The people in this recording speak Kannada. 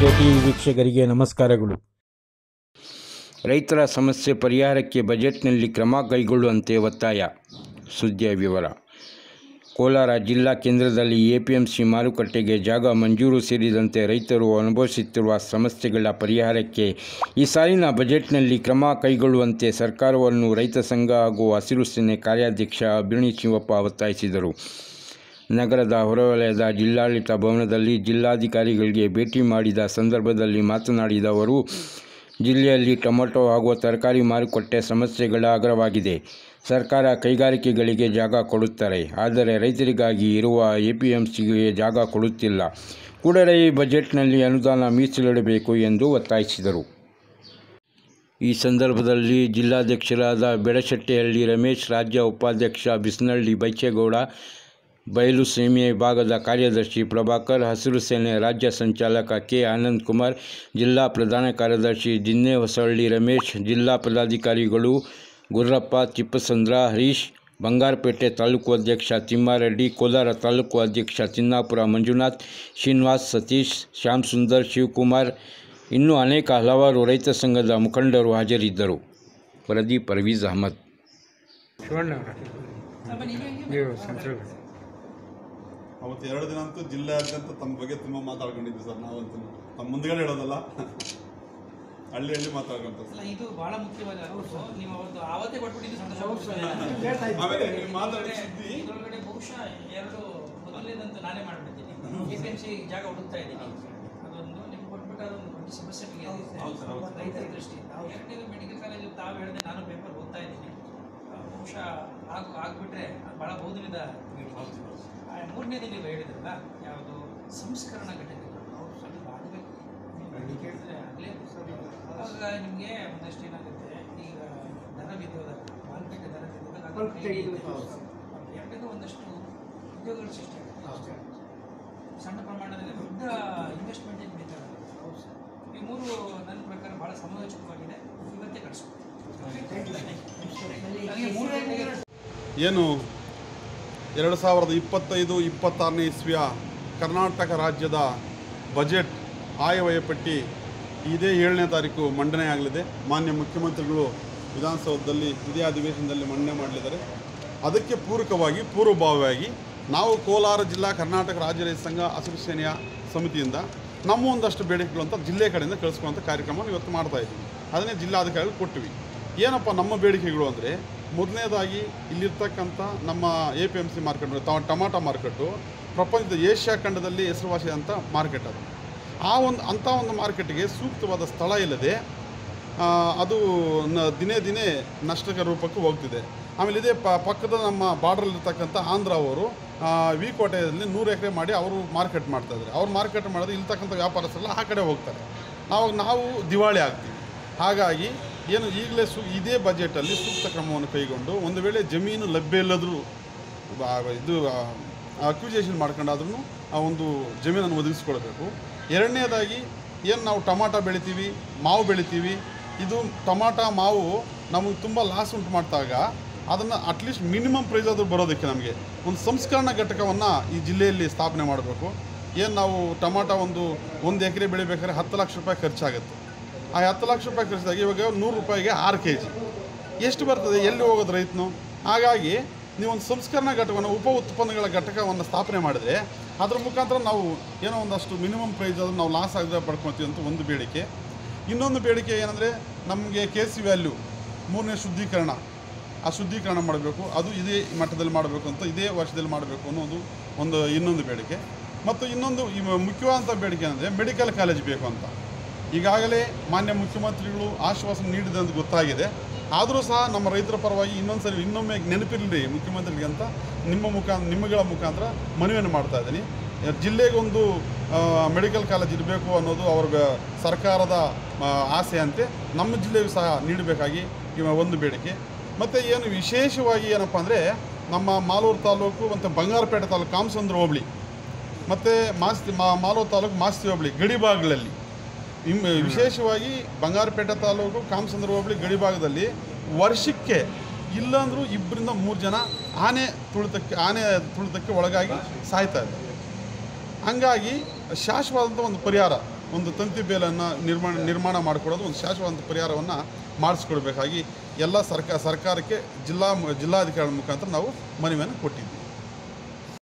ಟಿವಿ ವೀಕ್ಷಕರಿಗೆ ನಮಸ್ಕಾರಗಳು. ರೈತರ ಸಮಸ್ಯೆ ಪರಿಹಾರಕ್ಕೆ ಬಜೆಟ್ನಲ್ಲಿ ಕ್ರಮ ಕೈಗೊಳ್ಳುವಂತೆ ಒತ್ತಾಯ. ಸುದ್ದಿಯ ವಿವರ. ಕೋಲಾರ ಜಿಲ್ಲಾ ಕೇಂದ್ರದಲ್ಲಿ ಎಪಿಎಂಸಿ ಮಾರುಕಟ್ಟೆಗೆ ಜಾಗ ಮಂಜೂರು ಸೇರಿದಂತೆ ರೈತರು ಅನುಭವಿಸುತ್ತಿರುವ ಸಮಸ್ಯೆಗಳ ಪರಿಹಾರಕ್ಕೆ ಈ ಸಾಲಿನ ಬಜೆಟ್ನಲ್ಲಿ ಕ್ರಮ ಕೈಗೊಳ್ಳುವಂತೆ ಸರ್ಕಾರವನ್ನು ರೈತ ಸಂಘ ಹಾಗೂ ಹಸಿರು ಸೇನೆ ಕಾರ್ಯಾಧ್ಯಕ್ಷ ಅಭಿಣಿ ಶಿವಪ್ಪ ಒತ್ತಾಯಿಸಿದರು. ನಗರದ ಹೊರವಲಯದ ಜಿಲ್ಲಾಡಳಿತ ಭವನದಲ್ಲಿ ಜಿಲ್ಲಾಧಿಕಾರಿಗಳಿಗೆ ಭೇಟಿ ಮಾಡಿದ ಸಂದರ್ಭದಲ್ಲಿ ಮಾತನಾಡಿದ ಅವರು, ಜಿಲ್ಲೆಯಲ್ಲಿ ಟೊಮೆಟೊ ಹಾಗೂ ತರಕಾರಿ ಮಾರುಕಟ್ಟೆ ಸಮಸ್ಯೆಗಳ ಅಗ್ರವಾಗಿದೆ. ಸರ್ಕಾರ ಕೈಗಾರಿಕೆಗಳಿಗೆ ಜಾಗ ಕೊಡುತ್ತಾರೆ, ಆದರೆ ರೈತರಿಗಾಗಿ ಇರುವ ಎಪಿಎಂಸಿಗೆ ಜಾಗ ಕೊಡುತ್ತಿಲ್ಲ. ಕೂಡಲೇ ಈ ಬಜೆಟ್ನಲ್ಲಿ ಅನುದಾನ ಮೀಸಲಿಡಬೇಕು ಎಂದು ಒತ್ತಾಯಿಸಿದರು. ಈ ಸಂದರ್ಭದಲ್ಲಿ ಜಿಲ್ಲಾಧ್ಯಕ್ಷರಾದ ಬೆಡಶೆಟ್ಟಿಹಳ್ಳಿ ರಮೇಶ್, ರಾಜ್ಯ ಉಪಾಧ್ಯಕ್ಷ ಬಿಸ್ನಳ್ಳಿ ಬೈಚೇಗೌಡ, ಬಯಲು ಸೀಮೆ ವಿಭಾಗದ ಕಾರ್ಯದರ್ಶಿ ಪ್ರಭಾಕರ್, ಹಸಿರು ಸೇನೆ ರಾಜ್ಯ ಸಂಚಾಲಕ ಕೆ. ಆನಂದ್ ಕುಮಾರ್, ಜಿಲ್ಲಾ ಪ್ರಧಾನ ಕಾರ್ಯದರ್ಶಿ ದಿನ್ನೆ ಹೊಸಳ್ಳಿ ರಮೇಶ್, ಜಿಲ್ಲಾ ಪದಾಧಿಕಾರಿಗಳು ಗುರ್ರಪ್ಪ, ತಿಪ್ಪಸಂದ್ರ, ಹರೀಶ್, ಬಂಗಾರಪೇಟೆ ತಾಲೂಕು ಅಧ್ಯಕ್ಷ ತಿಮ್ಮಾರೆಡ್ಡಿ, ಕೋಲಾರ ತಾಲೂಕು ಅಧ್ಯಕ್ಷ ತಿನ್ನಾಪುರ ಮಂಜುನಾಥ್, ಶ್ರೀನಿವಾಸ್, ಸತೀಶ್, ಶ್ಯಾಮ್ ಸುಂದರ್, ಶಿವಕುಮಾರ್ ಇನ್ನೂ ಅನೇಕ ಹಲವಾರು ರೈತ ಸಂಘದ ಮುಖಂಡರು ಹಾಜರಿದ್ದರು. ವರದಿ ಪರ್ವೀಜ್ ಅಹಮದ್. ಅವತ್ತು 2 ದಿನ ಅಂತೂ ಜಿಲ್ಲೆಯಾದ್ಯಂತ ತಮ್ಮ ಬಗ್ಗೆ ತುಂಬ ಮಾತಾಡ್ಕೊಂಡಿದ್ವಿ ಸರ್. ನಾವಂತೂ ತಮ್ಮ ಮುಂದ್ಗಡೆ ಹೇಳೋದಲ್ಲ, ಹಳ್ಳಿ ಮಾತಾಡ್ಕೊಂತ ಇದು ಬಹಳ ಮುಖ್ಯವಾದ ನೀವು ಅವತ್ತು ಆವತ್ತೇ ಕೊಟ್ಬಿಟ್ಟಿದ್ದು ಸಂತೋಷ. ಆಮೇಲೆ ನೀವು ಮಾತಾಡಿ ಸುದ್ದಿ ಇದರೊಳಗಡೆ ಬಹುಶಃ 2 ಮೊದಲನೇದಂತೂ ನಾನೇ ಮಾಡಿಬಿಡ್ತೀನಿ. ಎಪಿಎಂಸಿ ಜಾಗ ಹುಡುಕ್ತಾ ಇದ್ದೀನಿ, ಅದೊಂದು ನಿಮ್ಗೆ ಕೊಟ್ಬಿಟ್ಟು ಅದೊಂದು ದೊಡ್ಡ ಸಮಸ್ಯೆ ರೈತರ ದೃಷ್ಟಿಯಿಂದ. 2ನೇದು ಮೆಡಿಕಲ್ ಕಾಲೇಜ್ ತಾವು ಹೇಳಿದೆ, ನಾನು ಪೇಪರ್ ಓದ್ತಾ ಇದ್ದೀನಿ. ಬಹುಶಃ ಆಗ್ಬಿಟ್ರೆ ಭಾಳ ಬಹುದಿನದ. 3ನೇದು ನೀವು ಹೇಳಿದ್ರಲ್ಲ, ಯಾವುದು ಸಂಸ್ಕರಣಾ ಘಟಕಗಳು ಅವ್ರು ಸ್ವಲ್ಪ ಆಗಬೇಕು. ನೀವು ಕೇಳಿದ್ರೆ ಆಗಲೇ ಆಗ ನಿಮಗೆ ಒಂದಷ್ಟು ಏನಾಗುತ್ತೆ, ಈಗ ದರ ಬಿದ್ದೋದಾಗ ಮಾರುಕಟ್ಟೆ ದರ ಬಿದ್ದೋದಾಗ ಎರಡಕ್ಕೂ ಒಂದಷ್ಟು ಉದ್ಯೋಗಗಳು ಸೃಷ್ಟಿ ಆಗುತ್ತೆ. ಸಣ್ಣ ಪ್ರಮಾಣದಲ್ಲಿ ದೊಡ್ಡ ಇನ್ವೆಸ್ಟ್ಮೆಂಟ್ ಏನು ಬೇಕಾಗುತ್ತೆ. ಈ 3 ನನ್ನ ಪ್ರಕಾರ ಭಾಳ ಸಮಯೋಚಿತವಾಗಿದೆ. ಇವತ್ತೇ ಕಳಿಸ್ಬೇಕು. ಏನು 2025-26ನೇ ಇಸ್ವಿಯ ಕರ್ನಾಟಕ ರಾಜ್ಯದ ಬಜೆಟ್ ಆಯವ್ಯಯ ಪಟ್ಟಿ ಇದೇ 7ನೇ ತಾರೀಕು ಮಂಡನೆ ಆಗಲಿದೆ. ಮಾನ್ಯ ಮುಖ್ಯಮಂತ್ರಿಗಳು ವಿಧಾನಸೌಧದಲ್ಲಿ ಇದೇ ಅಧಿವೇಶನದಲ್ಲಿ ಮಂಡನೆ ಮಾಡಲಿದ್ದಾರೆ. ಅದಕ್ಕೆ ಪೂರ್ವಭಾವಿಯಾಗಿ ನಾವು ಕೋಲಾರ ಜಿಲ್ಲಾ ಕರ್ನಾಟಕ ರಾಜ್ಯ ರೈತ ಸಂಘ ಹಸಿರು ಸೇನೆಯ ಸಮಿತಿಯಿಂದ ನಮ್ಮ ಒಂದಷ್ಟು ಬೇಡಿಕೆಗಳು ಅಂತ ಜಿಲ್ಲೆ ಕಡೆಯಿಂದ ಕಳಿಸ್ಕೊಳ್ಳುವಂಥ ಕಾರ್ಯಕ್ರಮವನ್ನು ಇವತ್ತು ಮಾಡ್ತಾಯಿದ್ವಿ. ಅದನ್ನೇ ಜಿಲ್ಲಾಧಿಕಾರಿಗಳು ಕೊಟ್ಟಿವಿ. ಏನಪ್ಪ ನಮ್ಮ ಬೇಡಿಕೆಗಳು ಅಂದರೆ, ಮೊದಲನೇದಾಗಿ ಇಲ್ಲಿರ್ತಕ್ಕಂಥ ನಮ್ಮ ಎಪಿಎಂಸಿ ಮಾರ್ಕೆಟ್, ಟೊಮಾಟೊ ಮಾರ್ಕೆಟು ಪ್ರಪಂಚದ ಏಷ್ಯಾ ಖಂಡದಲ್ಲಿ ಹೆಸರುವಾಸಿಯಾದಂಥ ಮಾರ್ಕೆಟ್. ಅದು ಅಂಥ ಒಂದು ಮಾರ್ಕೆಟ್ಗೆ ಸೂಕ್ತವಾದ ಸ್ಥಳ ಇಲ್ಲದೆ ಅದು ದಿನೇ ನಷ್ಟಕ ರೂಪಕ್ಕೆ ಹೋಗ್ತಿದೆ. ಆಮೇಲೆ ಇದೇ ಪಕ್ಕದ ನಮ್ಮ ಬಾರ್ಡ್ರಲ್ಲಿರ್ತಕ್ಕಂಥ ಆಂಧ್ರ ಅವರು ವಿಕೋಟೆಯಲ್ಲಿ 100 ಎಕರೆ ಮಾಡಿ ಅವರು ಮಾರ್ಕೆಟ್ ಮಾಡ್ತಾಯಿದ್ದಾರೆ. ಅವ್ರು ಮಾರ್ಕೆಟ್ ಮಾಡೋದು ಇಲ್ತಕ್ಕಂಥ ವ್ಯಾಪಾರಸ್ಥರೆಲ್ಲ ಆ ಕಡೆ ಹೋಗ್ತಾರೆ. ನಾವು ದಿವಾಳಿ ಆಗ್ತೀವಿ. ಹಾಗಾಗಿ ಏನು ಈಗಲೇ ಇದೇ ಬಜೆಟಲ್ಲಿ ಸೂಕ್ತ ಕ್ರಮವನ್ನು ಕೈಗೊಂಡು, ಒಂದು ವೇಳೆ ಜಮೀನು ಲಭ್ಯ ಇಲ್ಲದರೂ ಇದು ಅಕ್ವಿಜೇಷನ್ ಮಾಡ್ಕೊಂಡಾದ್ರೂ ಆ ಒಂದು ಜಮೀನನ್ನು ಒದಗಿಸ್ಕೊಳ್ಬೇಕು. 2ನೇದಾಗಿ ಏನು ನಾವು ಟೊಮಾಟೊ ಬೆಳಿತೀವಿ, ಮಾವು ಬೆಳಿತೀವಿ, ಇದು ಟೊಮಾಟೊ ಮಾವು ನಮಗೆ ತುಂಬ ಲಾಸ್ ಉಂಟು ಮಾಡಿದಾಗ ಅದನ್ನು ಅಟ್ಲೀಸ್ಟ್ ಮಿನಿಮಮ್ ಪ್ರೈಸ್ ಆದರೂ ಬರೋದಕ್ಕೆ ನಮಗೆ ಒಂದು ಸಂಸ್ಕರಣಾ ಘಟಕವನ್ನು ಈ ಜಿಲ್ಲೆಯಲ್ಲಿ ಸ್ಥಾಪನೆ ಮಾಡಬೇಕು. ಏನು ನಾವು ಟೊಮಾಟೊ ಒಂದು ಎಕರೆ ಬೆಳಿಬೇಕಾದ್ರೆ 10 ಲಕ್ಷ ರೂಪಾಯಿ ಖರ್ಚಾಗುತ್ತೆ. ಆ 10 ಲಕ್ಷ ರೂಪಾಯಿ ಖರ್ಚಾಗಿ ಇವಾಗ 100 ರೂಪಾಯಿಗೆ 6 kg ಎಷ್ಟು ಬರ್ತದೆ? ಎಲ್ಲಿ ಹೋಗೋದು ರೈತನು? ಹಾಗಾಗಿ ನೀವೊಂದು ಸಂಸ್ಕರಣಾ ಘಟಕವನ್ನು, ಉಪ ಉತ್ಪನ್ನಗಳ ಘಟಕವನ್ನು ಸ್ಥಾಪನೆ ಮಾಡಿದರೆ ಅದ್ರ ಮುಖಾಂತರ ನಾವು ಏನೋ ಒಂದಷ್ಟು ಮಿನಿಮಮ್ ಪ್ರೈಸ್ ಆದರೂ ನಾವು ಲಾಸ್ ಆಗದೆ ಪಡ್ಕೊತೀವಿ ಅಂತ ಒಂದು ಬೇಡಿಕೆ. ಇನ್ನೊಂದು ಬೇಡಿಕೆ ಏನಂದರೆ, ನಮಗೆ KC ವ್ಯಾಲ್ಯೂ 3ನೇ ಶುದ್ಧೀಕರಣ, ಆ ಶುದ್ಧೀಕರಣ ಮಾಡಬೇಕು. ಅದು ಇದೇ ಮಟ್ಟದಲ್ಲಿ ಮಾಡಬೇಕು ಅಂತ, ಇದೇ ವರ್ಷದಲ್ಲಿ ಮಾಡಬೇಕು ಅನ್ನೋದು ಇನ್ನೊಂದು ಬೇಡಿಕೆ. ಮತ್ತು ಇನ್ನೊಂದು ಮುಖ್ಯವಾದಂಥ ಬೇಡಿಕೆ ಅಂದರೆ ಮೆಡಿಕಲ್ ಕಾಲೇಜ್ ಬೇಕು ಅಂತ. ಈಗಾಗಲೇ ಮಾನ್ಯ ಮುಖ್ಯಮಂತ್ರಿಗಳು ಆಶ್ವಾಸನೆ ನೀಡಿದೆ ಅಂತ ಗೊತ್ತಾಗಿದೆ. ಆದರೂ ಸಹ ನಮ್ಮ ರೈತರ ಪರವಾಗಿ ಇನ್ನೊಮ್ಮೆ ನೆನಪಿರಲಿ ಮುಖ್ಯಮಂತ್ರಿಗೆ ಅಂತ ನಿಮ್ಮಗಳ ಮುಖಾಂತರ ಮನವಿಯನ್ನು ಮಾಡ್ತಾ ಇದ್ದೀನಿ. ಜಿಲ್ಲೆಗೊಂದು ಮೆಡಿಕಲ್ ಕಾಲೇಜ್ ಇರಬೇಕು ಅನ್ನೋದು ಅವ್ರ ಸರ್ಕಾರದ ಆಸೆ ಅಂತೆ ನಮ್ಮ ಜಿಲ್ಲೆಗೂ ಸಹ ನೀಡಬೇಕಾಗಿ ಒಂದು ಬೇಡಿಕೆ. ಮತ್ತು ಏನು ವಿಶೇಷವಾಗಿ ಏನಪ್ಪ ಅಂದರೆ, ನಮ್ಮ ಮಾಲೂರು ತಾಲೂಕು ಮತ್ತು ಬಂಗಾರಪೇಟೆ ತಾಲೂಕು ಕಾಮಸಂದ್ರ ಹೋಬಳಿ ಮತ್ತು ಮಾಲೂರು ತಾಲೂಕು ಮಾಸ್ತಿ ಹೋಬಳಿ ಗಡಿಭಾಗಗಳಲ್ಲಿ, ವಿಶೇಷವಾಗಿ ಬಂಗಾರಪೇಟೆ ತಾಲೂಕು ಕಾಮಸಂದ್ರ ಹೋಬಳಿ ಗಡಿಭಾಗದಲ್ಲಿ ವರ್ಷಕ್ಕೆ ಇಲ್ಲಾಂದರೂ 2-3 ಜನ ಆನೆ ತುಳಿತಕ್ಕೆ ಒಳಗಾಗಿ ಸಾಯ್ತಾ ಇದ್ದಾರೆ. ಹಂಗಾಗಿ ಶಾಶ್ವತವಾದಂಥ ಒಂದು ಪರಿಹಾರ ಒಂದು ತಂತಿ ಬೇಲನ್ನು ನಿರ್ಮಾಣ ಮಾಡಿಕೊಡೋದು ಒಂದು ಶಾಶ್ವತ ಪರಿಹಾರವನ್ನು ಮಾಡಿಸ್ಕೊಡ್ಬೇಕಾಗಿ ಎಲ್ಲ ಸರ್ಕಾರಕ್ಕೆ ಜಿಲ್ಲಾಧಿಕಾರಿಗಳ ಮುಖಾಂತರ ನಾವು ಮನವಿಯನ್ನು ಕೊಟ್ಟಿದ್ವಿ.